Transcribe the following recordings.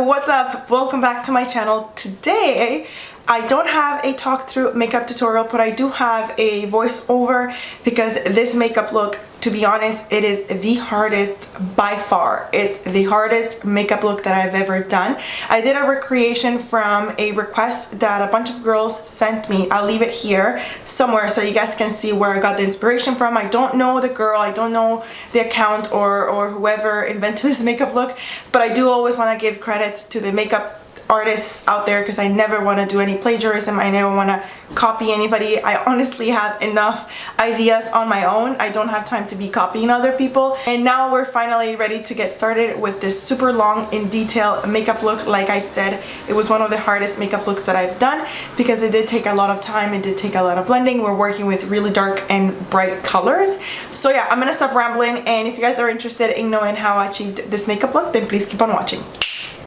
What's up? Welcome back to my channel. Today I don't have a talk through makeup tutorial, but I do have a voiceover because this makeup look, to be honest, it is the hardest by far. It's the hardest makeup look that I've ever done. I did a recreation from a request that a bunch of girls sent me. I'll leave it here somewhere so you guys can see where I got the inspiration from. I don't know the girl, I don't know the account or whoever invented this makeup look, but I do always want to give credits to the makeup artists out there because I never want to do any plagiarism. I never want to copy anybody. I honestly have enough ideas on my own. I don't have time to be copying other people. And now we're finally ready to get started with this super long in detail makeup look. Like I said, it was one of the hardest makeup looks that I've done because it did take a lot of time. It did take a lot of blending. We're working with really dark and bright colors. So yeah, I'm gonna stop rambling, and if you guys are interested in knowing how I achieved this makeup look, then please keep on watching.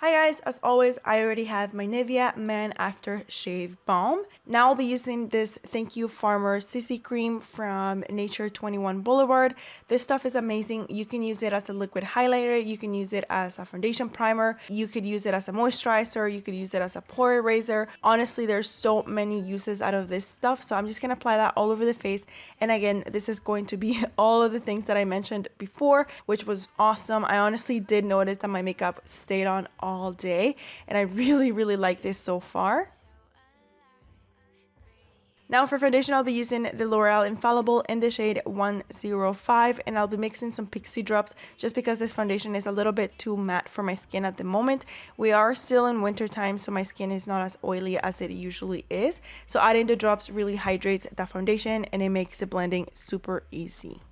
Hi guys, as always, I already have my Nivea Man After Shave Balm. Now I'll be using this Thank You Farmer CC Cream from Nature 21 Boulevard. This stuff is amazing. You can use it as a liquid highlighter, you can use it as a foundation primer, you could use it as a moisturizer, you could use it as a pore eraser. Honestly, there's so many uses out of this stuff, so I'm just going to apply that all over the face. And again, this is going to be all of the things that I mentioned before, which was awesome. I honestly did notice that my makeup stayed on all day, and I really like this so far. Now for foundation, I'll be using the L'Oreal Infallible in the shade 105, and I'll be mixing some pixie drops just because this foundation is a little bit too matte for my skin at the moment. We are still in winter time, so my skin is not as oily as it usually is, so adding the drops really hydrates that foundation and it makes the blending super easy.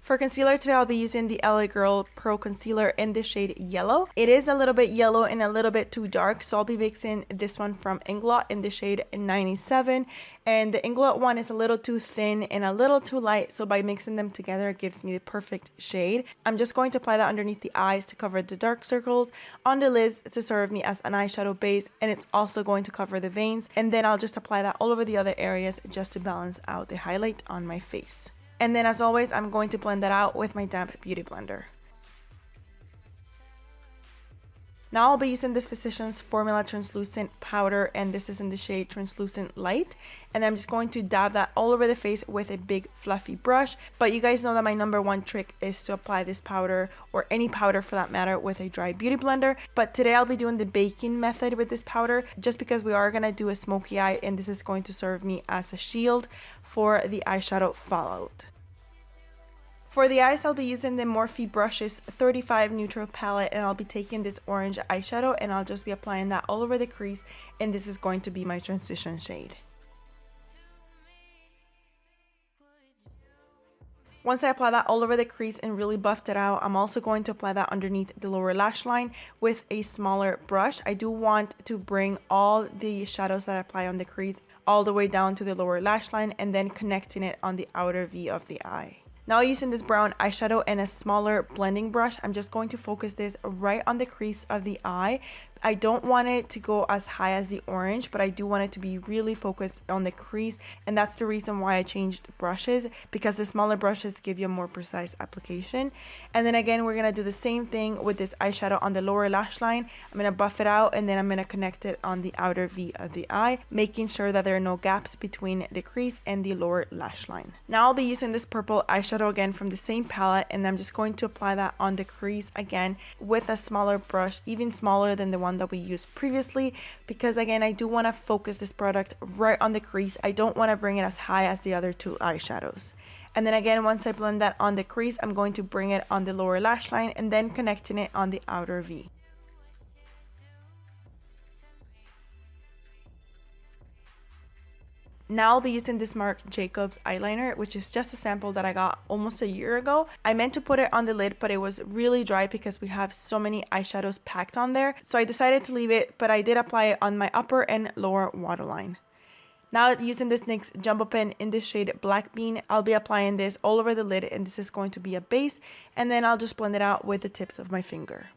For concealer today, I'll be using the LA Girl Pro Concealer in the shade Yellow. It is a little bit yellow and a little bit too dark, so I'll be mixing this one from Inglot in the shade 97. And the Inglot one is a little too thin and a little too light, so by mixing them together, it gives me the perfect shade. I'm just going to apply that underneath the eyes to cover the dark circles, on the lids to serve me as an eyeshadow base, and it's also going to cover the veins. And then I'll just apply that all over the other areas just to balance out the highlight on my face. And then as always, I'm going to blend that out with my damp beauty blender. Now I'll be using this Physicians Formula Translucent Powder, and this is in the shade Translucent Light. And I'm just going to dab that all over the face with a big fluffy brush. But you guys know that my #1 trick is to apply this powder, or any powder for that matter, with a dry beauty blender. But today I'll be doing the baking method with this powder just because we are going to do a smoky eye, and this is going to serve me as a shield for the eyeshadow fallout. For the eyes, I'll be using the Morphe Brushes 35 Neutral Palette, and I'll be taking this orange eyeshadow and I'll just be applying that all over the crease, and this is going to be my transition shade. Once I apply that all over the crease and really buffed it out, I'm also going to apply that underneath the lower lash line with a smaller brush. I do want to bring all the shadows that I apply on the crease all the way down to the lower lash line and then connecting it on the outer V of the eye. Now using this brown eyeshadow and a smaller blending brush, I'm just going to focus this right on the crease of the eye. I don't want it to go as high as the orange, but I do want it to be really focused on the crease, and that's the reason why I changed brushes, because the smaller brushes give you a more precise application. And then again, we're going to do the same thing with this eyeshadow on the lower lash line. I'm going to buff it out and then I'm going to connect it on the outer V of the eye, making sure that there are no gaps between the crease and the lower lash line. Now I'll be using this purple eyeshadow again from the same palette, and I'm just going to apply that on the crease again with a smaller brush, even smaller than the one that we used previously, because again, I do want to focus this product right on the crease. I don't want to bring it as high as the other two eyeshadows. And then again, once I blend that on the crease, I'm going to bring it on the lower lash line and then connecting it on the outer V. Now I'll be using this Marc Jacobs eyeliner, which is just a sample that I got almost a year ago. I meant to put it on the lid, but it was really dry because we have so many eyeshadows packed on there. So I decided to leave it, but I did apply it on my upper and lower waterline. Now using this NYX Jumbo Pen in the shade Black Bean, I'll be applying this all over the lid, and this is going to be a base, and then I'll just blend it out with the tips of my finger.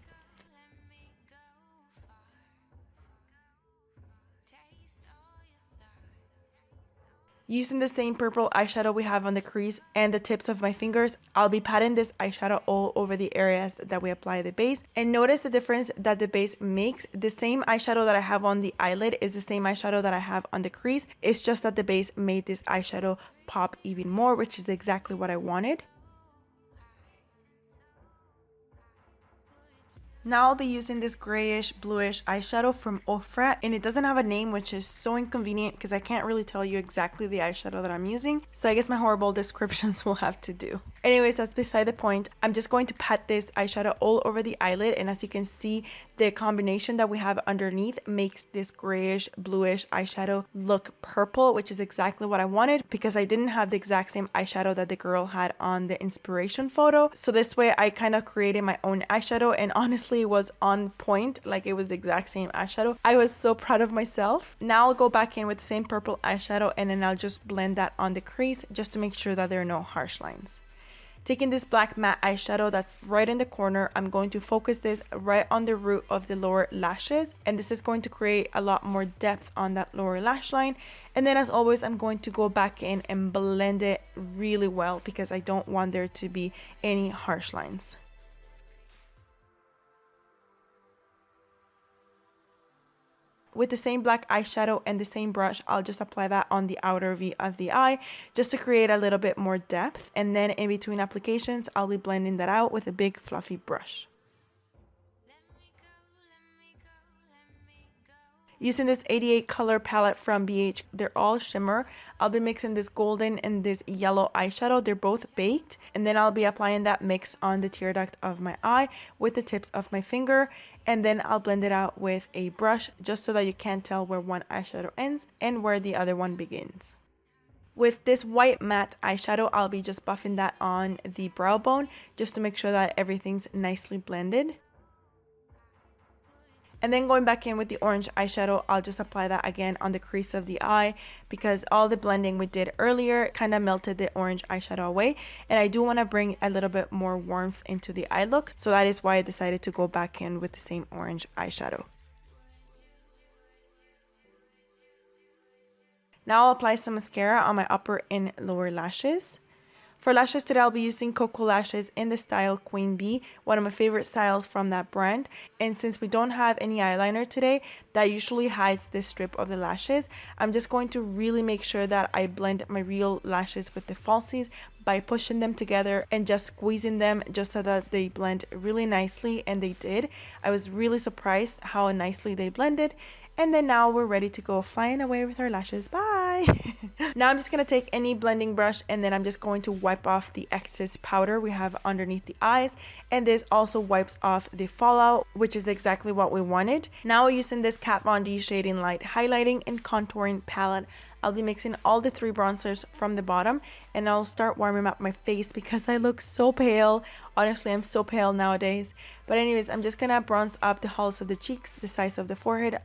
Using the same purple eyeshadow we have on the crease and the tips of my fingers, I'll be patting this eyeshadow all over the areas that we apply the base. And notice the difference that the base makes. The same eyeshadow that I have on the eyelid is the same eyeshadow that I have on the crease. It's just that the base made this eyeshadow pop even more, which is exactly what I wanted. Now I'll be using this grayish bluish eyeshadow from Ofra, and it doesn't have a name, which is so inconvenient because I can't really tell you exactly the eyeshadow that I'm using, so I guess my horrible descriptions will have to do. Anyways, that's beside the point. I'm just going to pat this eyeshadow all over the eyelid, and as you can see, the combination that we have underneath makes this grayish bluish eyeshadow look purple, which is exactly what I wanted because I didn't have the exact same eyeshadow that the girl had on the inspiration photo. So this way I kind of created my own eyeshadow, and honestly it was on point, like it was the exact same eyeshadow. I was so proud of myself. Now I'll go back in with the same purple eyeshadow, and then I'll just blend that on the crease just to make sure that there are no harsh lines. Taking this black matte eyeshadow that's right in the corner, I'm going to focus this right on the root of the lower lashes, and this is going to create a lot more depth on that lower lash line. And then as always, I'm going to go back in and blend it really well because I don't want there to be any harsh lines. With the same black eyeshadow and the same brush, I'll just apply that on the outer V of the eye just to create a little bit more depth. And then in between applications, I'll be blending that out with a big fluffy brush. Using this 88 color palette from BH, they're all shimmer. I'll be mixing this golden and this yellow eyeshadow. They're both baked. And then I'll be applying that mix on the tear duct of my eye with the tips of my finger. And then I'll blend it out with a brush just so that you can't tell where one eyeshadow ends and where the other one begins. With this white matte eyeshadow, I'll be just buffing that on the brow bone just to make sure that everything's nicely blended. And then going back in with the orange eyeshadow, I'll just apply that again on the crease of the eye because all the blending we did earlier kind of melted the orange eyeshadow away. And I do want to bring a little bit more warmth into the eye look. So that is why I decided to go back in with the same orange eyeshadow. Now I'll apply some mascara on my upper and lower lashes. For lashes today, I'll be using Cocoa Lashes in the style Queen Bee, one of my favorite styles from that brand. And since we don't have any eyeliner today, that usually hides this strip of the lashes, I'm just going to really make sure that I blend my real lashes with the falsies by pushing them together and just squeezing them just so that they blend really nicely, and they did. I was really surprised how nicely they blended. And then now we're ready to go flying away with our lashes. Bye! Now I'm just going to take any blending brush, and then I'm just going to wipe off the excess powder we have underneath the eyes. And this also wipes off the fallout, which is exactly what we wanted. Now using this Kat Von D Shading Light Highlighting and Contouring Palette, I'll be mixing all the three bronzers from the bottom, and I'll start warming up my face because I look so pale. Honestly, I'm so pale nowadays. But anyways, I'm just gonna bronze up the hollows of the cheeks, the sides of the forehead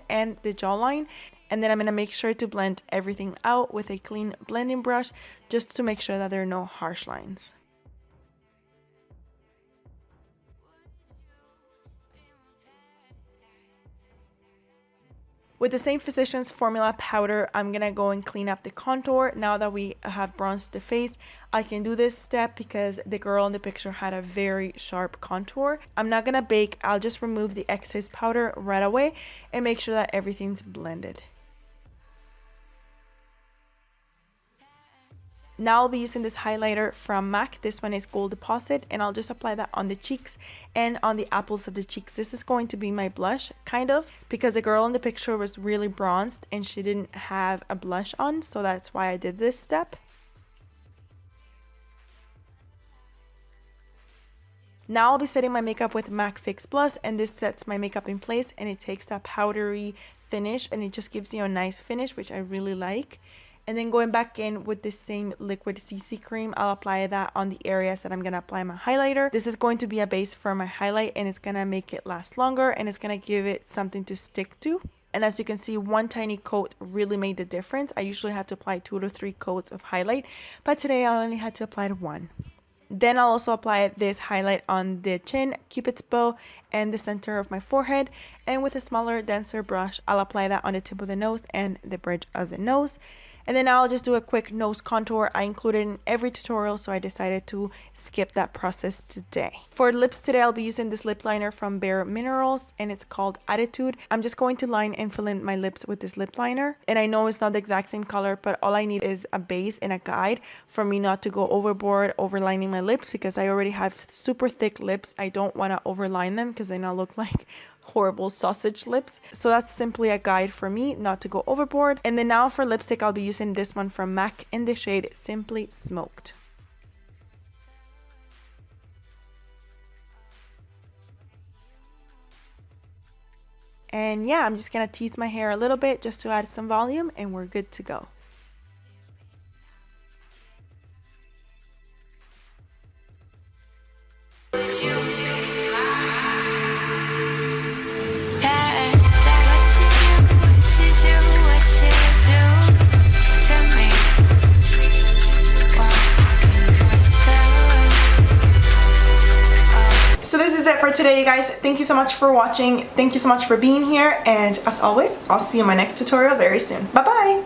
and the jawline. And then I'm gonna make sure to blend everything out with a clean blending brush just to make sure that there are no harsh lines. With the same Physicians Formula powder, I'm gonna go and clean up the contour. Now that we have bronzed the face, I can do this step because the girl in the picture had a very sharp contour. I'm not gonna bake, I'll just remove the excess powder right away and make sure that everything's blended. Now I'll be using this highlighter from MAC. This one is Gold Deposit, and I'll just apply that on the cheeks and on the apples of the cheeks. This is going to be my blush, kind of, because the girl in the picture was really bronzed and she didn't have a blush on, so that's why I did this step. Now I'll be setting my makeup with MAC Fix Plus, and this sets my makeup in place, and it takes that powdery finish and it just gives you a nice finish, which I really like. And then going back in with this same liquid CC cream, I'll apply that on the areas that I'm going to apply my highlighter. This is going to be a base for my highlight, and it's going to make it last longer, and it's going to give it something to stick to. and as you can see, one tiny coat really made the difference. I usually have to apply 2 to 3 coats of highlight, but today I only had to apply 1. Then I'll also apply this highlight on the chin, Cupid's bow, and the center of my forehead. And with a smaller, denser brush, I'll apply that on the tip of the nose and the bridge of the nose. And then I'll just do a quick nose contour. I include it in every tutorial, so I decided to skip that process today. For lips today, I'll be using this lip liner from Bare Minerals, and it's called Attitude. I'm just going to line and fill in my lips with this lip liner. And I know it's not the exact same color, but all I need is a base and a guide for me not to go overboard overlining my lips, because I already have super thick lips. I don't want to overline them because then I'll look like horrible sausage lips. So that's simply a guide for me not to go overboard. And then now for lipstick, I'll be using this one from MAC in the shade Simply Smoked. And yeah, I'm just gonna tease my hair a little bit just to add some volume, and we're good to go. So this is it for today, you guys. Thank you so much for watching. Thank you so much for being here. And as always, I'll see you in my next tutorial very soon. Bye-bye.